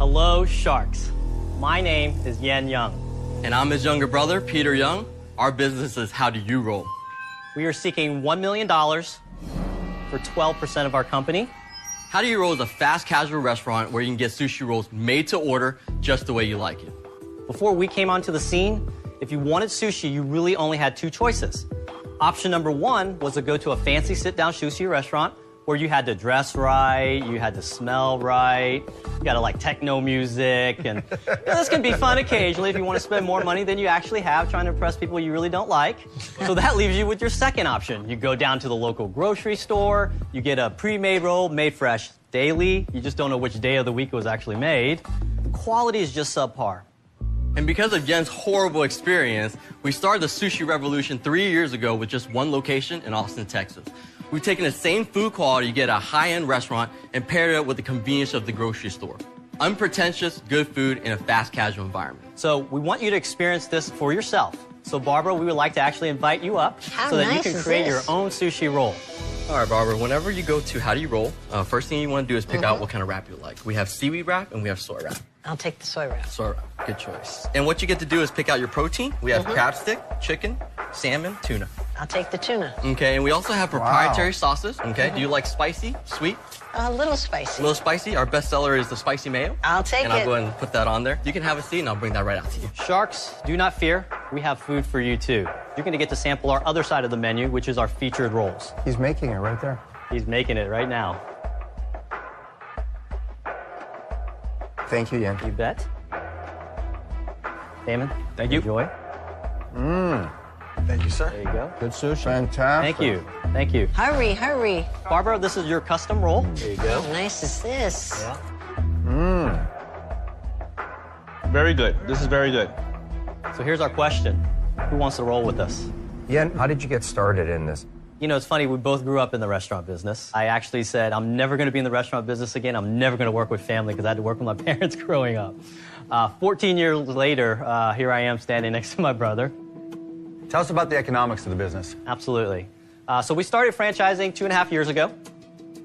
Hello, sharks. My name is Yen Young. And I'm his younger brother, Peter Young. Our business is How Do You Roll? We are seeking $1 million for 12% of our company. How Do You Roll is a fast casual restaurant where you can get sushi rolls made to order just the way you like it. Before we came onto the scene, if you wanted sushi, you really only had two choices. Option number one was to go to a fancy sit-down sushi restaurant where you had to dress right, you had to smell right, you gotta like techno music, and this can be fun occasionally if you want to spend more money than you actually have trying to impress people you really don't like. So that leaves you with your second option. You go down to the local grocery store, you get a pre-made roll made fresh daily, you just don't know which day of the week it was actually made. The quality is just subpar. And because of Yen's horrible experience, we started the sushi revolution 3 years ago with just one location in Austin, Texas. We've taken the same food quality you get at a high-end restaurant and paired it with the convenience of the grocery store. Unpretentious, good food in a fast casual environment. So we want you to experience this for yourself. So Barbara, we would like to actually invite you up so that you can create your own sushi roll. All right, Barbara, whenever you go to How Do You Roll, first thing you want to do is pick out what kind of wrap you like. We have seaweed wrap and we have soy wrap. I'll take the soy wrap. Soy wrap, good choice. And what you get to do is pick out your protein. We have crab stick, chicken, salmon, tuna. I'll take the tuna. Okay, and we also have proprietary sauces. Okay, do you like spicy, sweet? A little spicy. A little spicy. Our best seller is the spicy mayo. I'll take it. And I'll go ahead and put that on there. You can have a seat and I'll bring that right out to you. Sharks, do not fear. We have food for you too. You're gonna get to sample our other side of the menu, which is our featured rolls. He's making it right there. He's making it right now. Thank you, Yen. You bet. Damon, Thank you. Enjoy. Thank you, sir. There you go. Good sushi. Fantastic. Thank you. Thank you. Hurry, hurry. Barbara, this is your custom roll. There you go. How nice is this? Yeah. Very good. This is very good. So here's our question. Who wants to roll with us? Yen, how did you get started in this? You know, it's funny, we both grew up in the restaurant business. I actually said, I'm never going to be in the restaurant business again. I'm never going to work with family because I had to work with my parents growing up. 14 years later, here I am standing next to my brother. Tell us about the economics of the business. Absolutely. So we started franchising 2.5 years ago.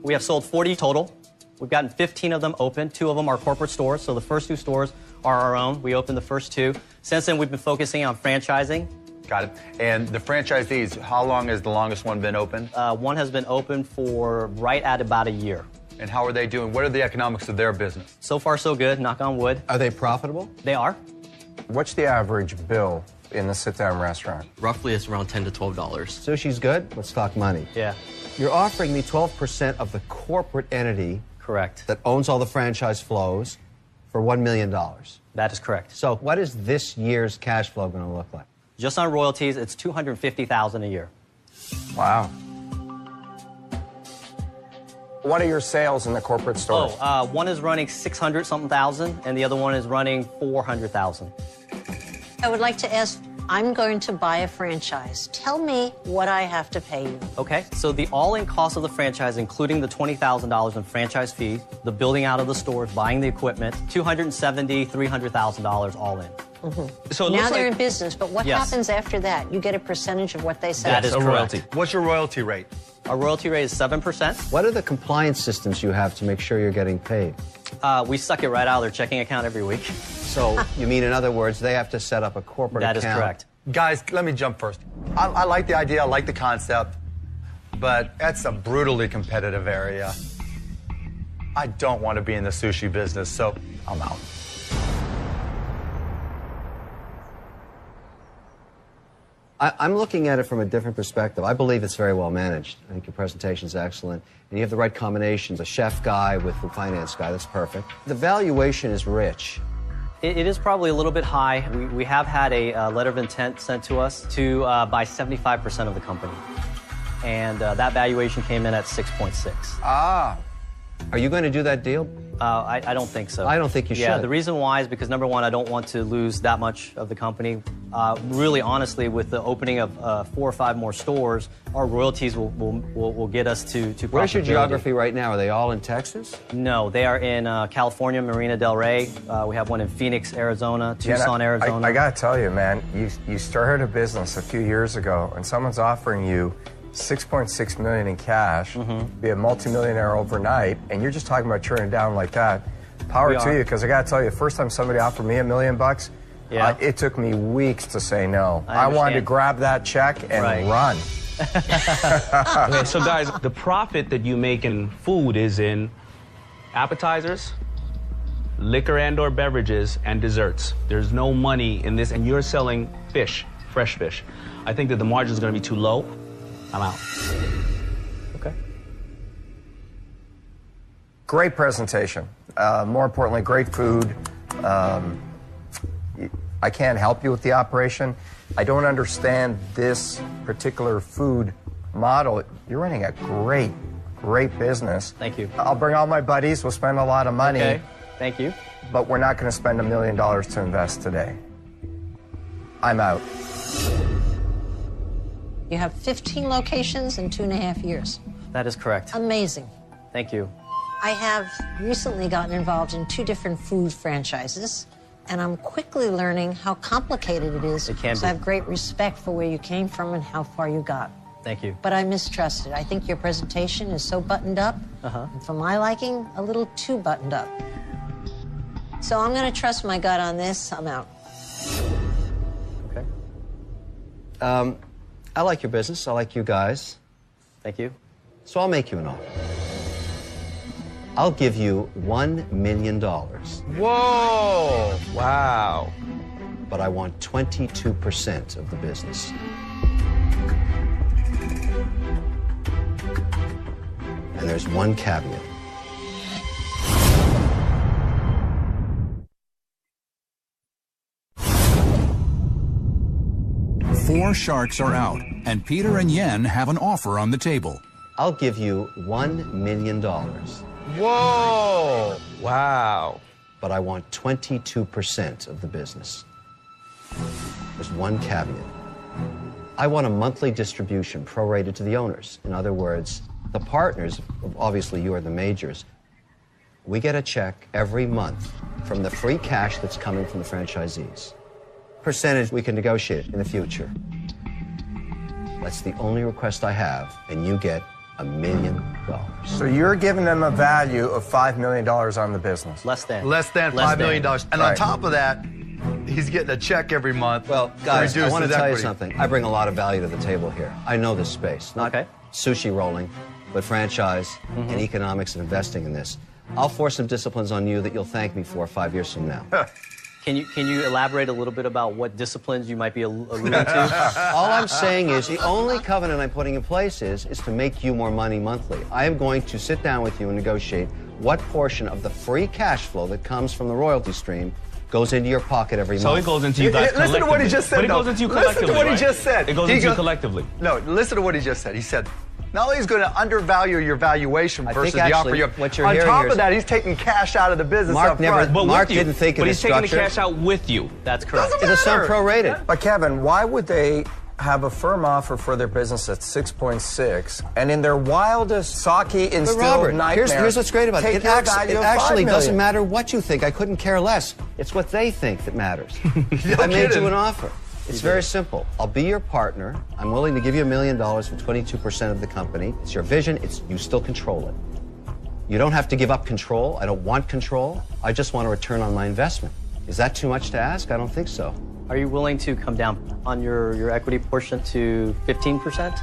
We have sold 40 total. We've gotten 15 of them open. 2 of them are corporate stores. So the first 2 stores are our own. We opened the first 2. Since then, we've been focusing on franchising. Got it. And the franchisees, how long has the longest one been open? One has been open for right at about a year. And how are they doing? What are the economics of their business? So far, so good, knock on wood. Are they profitable? They are. What's the average bill in the sit-down restaurant? Roughly, it's around $10 to $12. Sushi's good. Let's talk money. Yeah. You're offering me 12% of the corporate entity Correct. that owns all the franchise flows for $1 million. That is correct. So what is this year's cash flow going to look like? Just on royalties, it's $250,000 a year. Wow. What are your sales in the corporate stores? One is running 600-something thousand, and the other one is running 400,000. I would like to ask, I'm going to buy a franchise. Tell me what I have to pay you. Okay, so the all-in cost of the franchise, including the $20,000 in franchise fee, the building out of the stores, buying the equipment, $270,000, $300,000 all in. So it Now looks they're like in business, but what Yes. happens after that? You get a percentage of what they sell. That is a correct. royalty. What's your royalty rate? Our royalty rate is 7%. What are the compliance systems you have to make sure you're getting paid? We suck it right out of their checking account every week. So you mean, in other words, they have to set up a corporate That account? is correct. Guys, let me jump first. I like the idea, I like the concept, but that's a brutally competitive area. I don't want to be in the sushi business, so I'm out. I'm looking at it from a different perspective. I believe it's very well managed. I think your presentation is excellent. And you have the right combinations, a chef guy with the finance guy. That's perfect. The valuation is rich. It is probably a little bit high. We have had a letter of intent sent to us to buy 75% of the company. And that valuation came in at 6.6. Ah. Are you going to do that deal? I don't think so. I don't think you Yeah, should. the reason why is because, number one, I don't want to lose that much of the company. Really, honestly, with the opening of 4 or 5 more stores, our royalties will get us to Where's your profitability. geography right now? Are they all in Texas? No, they are in California, Marina Del Rey. We have one in Phoenix, Arizona, Tucson, Arizona. I gotta tell you, man, you started a business a few years ago, and someone's offering you $6.6 million in cash, be a multimillionaire overnight, and you're just talking about turning it down like that. Power We to are. you, because I got to tell you, the first time somebody offered me $1 million, Yeah. it took me weeks to say no. I wanted to understand. grab that check and Right. run. Okay, so guys, the profit that you make in food is in appetizers, liquor and/or beverages, and desserts. There's no money in this, and you're selling fish, fresh fish. I think that the margin is going to be too low. I'm out. Okay. Great presentation. More importantly, great food. I can't help you with the operation. I don't understand this particular food model. You're running a great business. Thank you. I'll bring all my buddies. We'll spend a lot of money. Okay. Thank you. But we're not going to spend $1 million to invest today. I'm out. You have 15 locations in 2.5 years. That is correct. Amazing. Thank you. I have recently gotten involved in 2 different food franchises, and I'm quickly learning how complicated it is. It can so be. I have great respect for where you came from and how far you got. Thank you. But I mistrusted. I think your presentation is so buttoned up, and for my liking, a little too buttoned up. So I'm going to trust my gut on this. I'm out. Okay. I like your business. I like you guys. Thank you. So I'll make you an offer. I'll give you $1 million, Whoa! Wow. but I want 22% of the business. And there's one caveat. Four sharks are out, and Peter and Yen have an offer on the table. I'll give you $1 million, Whoa! Wow. but I want 22% of the business. There's one caveat. I want a monthly distribution prorated to the owners. In other words, the partners, obviously you are the majors, we get a check every month from the free cash that's coming from the franchisees. Percentage we can negotiate in the future. That's the only request I have, and you get $1 million. So you're giving them a value of $5 million on the business. Less than. Less than Less $5 million. than. And on Right. top of that, he's getting a check every month. Well, guys, to I reduce want to his tell you equity. something. I bring a lot of value to the table here. I know this space, not Okay. sushi rolling, but franchise and economics and investing in this. I'll force some disciplines on you that you'll thank me for 5 years from now. Can you elaborate a little bit about what disciplines you might be alluding to? All I'm saying is the only covenant I'm putting in place is to make you more money monthly. I am going to sit down with you and negotiate what portion of the free cash flow that comes from the royalty stream goes into your pocket every So month. it goes into you guys Listen to what he collectively. just said, But it though. goes into you Listen to collectively, what he right? just said. It goes He into you goes- collectively. No, listen to what he just said. He said, not only is going to undervalue your valuation I versus think the offer actually you what you're on hearing top here of is- that, he's taking cash out of the business Mark up never- front. But Mark with you. didn't think in But the he's taking the structure. cash out with you. That's correct. Doesn't It's some matter. prorated. But Kevin, why would they have a firm offer for their business at 6.6 and in their wildest sake But instilled Robert, nightmares, here's what's great about it. take It, your acts- value it of actually $5 doesn't million. matter what you think. I couldn't care less. It's what they think that matters. I made kidding. you an offer. It's very simple. I'll be your partner. I'm willing to give you $1 million for 22% of the company. It's your vision. You still control it. You don't have to give up control. I don't want control. I just want a return on my investment. Is that too much to ask? I don't think so. Are you willing to come down on your equity portion to 15%?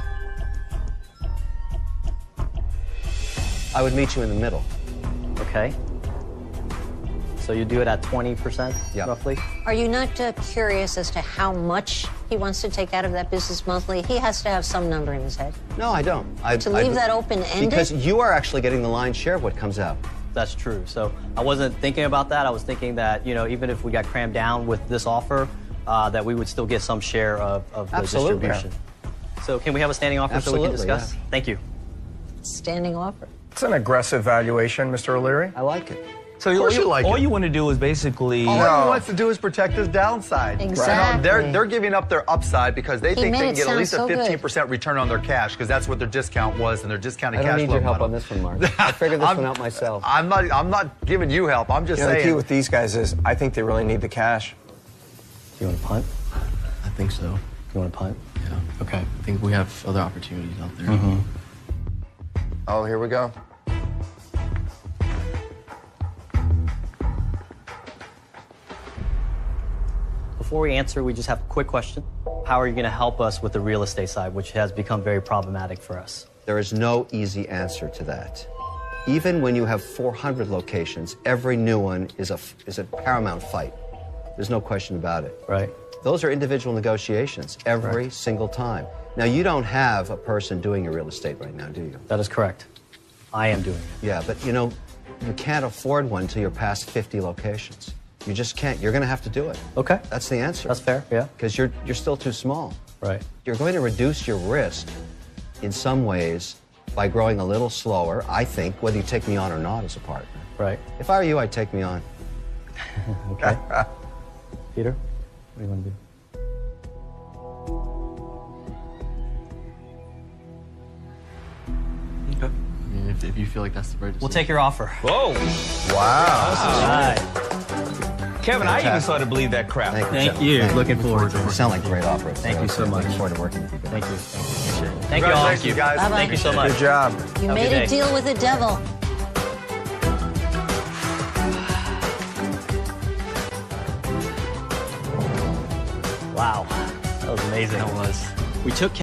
I would meet you in the middle. Okay. So you do it at 20%, Yeah. roughly? Are you not curious as to how much he wants to take out of that business monthly? He has to have some number in his head. No, I don't. To leave that open-ended? Because you are actually getting the lion's share of what comes out. That's true. So I wasn't thinking about that. I was thinking that, even if we got crammed down with this offer, that we would still get some share of the Absolutely. distribution. So can we have a standing offer so we can Absolutely, discuss? yeah. Thank you. Standing offer. It's an aggressive valuation, Mr. O'Leary. I like it. So Of course you like all it. you want to do is basically... All No. he wants to do is protect his downside. Exactly. They're giving up their upside because they think made they it can get at sound least a so good. 15% return on their cash because that's what their discount was and their discounted I don't cash need flow your help model. on this one, Mark. I figured this one out myself. I'm not giving you help. I'm just The key saying. with these guys is I think they really need the cash. You want to punt? I think so. You want to punt? Yeah. Okay. I think we have other opportunities out there. Oh, here we go. before we answer, we just have a quick question. How are you going to help us with the real estate side, which has become very problematic for us? There is no easy answer to that. Even when you have 400 locations, every new one is a paramount fight. There's no question about it. Right. Those are individual negotiations every single time. Now, you don't have a person doing your real estate right now, do you? That is correct. I am doing it. Yeah, but you know, you can't afford one until you're past 50 locations. You just can't. You're going to have to do it. Okay. That's the answer. That's fair, yeah. Because you're still too small. Right. You're going to reduce your risk in some ways by growing a little slower, I think, whether you take me on or not as a partner. Right. If I were you, I'd take me on. Okay. Peter, what do you want to do? Okay. I mean, if you feel like that's the right decision. We'll take your offer. Whoa. Wow. All right. Kevin, I even started to believe that crap. Thank you. Looking forward to it. You sound like great operators. Thank you so much. Looking forward to working with you guys. Thank you. Appreciate it. Thank you all. Congratulations, guys. Bye-bye. Thank you so much. Good job. You Have a made good a day. deal with the devil. Wow. That was amazing. That was. We took